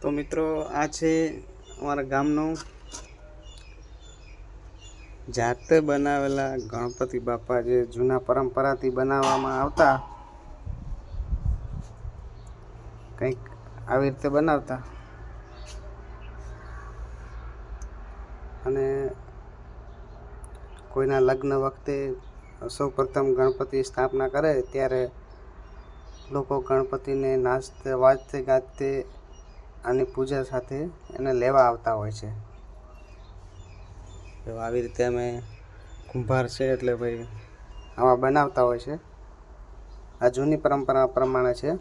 તો મિત્રો આ છે અમારા ગામનો જાતે બનાવેલા ગણપતિ બાપા, જે જૂના પરંપરાથી બનાવવામાં આવતા, કંઈક આવી રીતે બનાવતા. અને કોઈના લગ્ન વખતે સૌ પ્રથમ ગણપતિ સ્થાપના કરે ત્યારે લોકો ગણપતિને નાચતે વાજતે ગાજતે અને પૂજા સાથે એને લેવા આવતા હોય છે. તો આવી રીતે અમે કુંભાર છે એટલે ભાઈ આવા બનાવતા હોય છે. આ જૂની પરંપરા પ્રમાણે છે.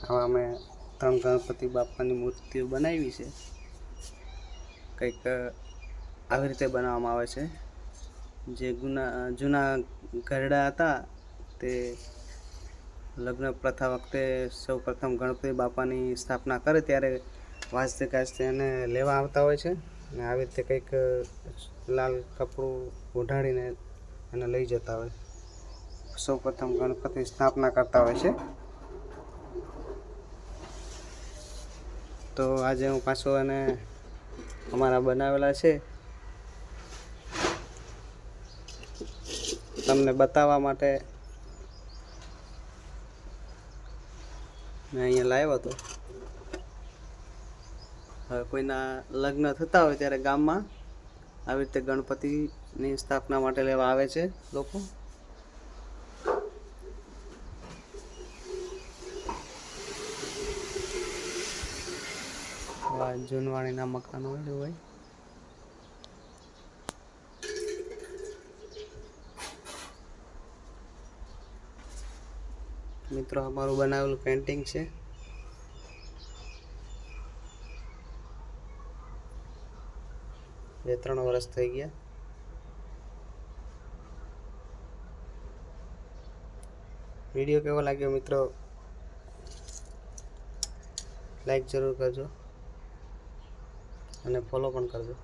આવા અમે 3 ગણપતિ બાપાની મૂર્તિઓ બનાવી છે. કંઈક આવી રીતે બનાવવામાં આવે છે. જે જૂના ઘરડા હતા તે લગ્ન પ્રથા વખતે સૌ પ્રથમ ગણપતિ બાપાની સ્થાપના કરે ત્યારે વાજતે ગાજતે એને લેવા આવતા હોય છે. અને આવી રીતે કંઈક લાલ કપડું ઓઢાડીને એને લઈ જતા હોય. સૌ પ્રથમ ગણપતિ સ્થાપના કરતા હોય છે. તો આજે હું પાછો એને અમારા બનાવેલા છે તમને બતાવવા માટે મેં અહીંયા લાવ્યો હતો. હવે કોઈના લગ્ન થતા હોય ત્યારે ગામમાં આવી રીતે ગણપતિની સ્થાપના માટે લેવા આવે છે લોકો. જૂનવાણીના મકાનો હોય. મિત્રો અમારું બનાવેલું પેન્ટિંગ છે. બે 3 વર્ષ થઈ ગયા. વિડીયો કેવો લાગ્યો મિત્રો લાઈક જરૂર કરજો અને ફોલો પણ કરજો.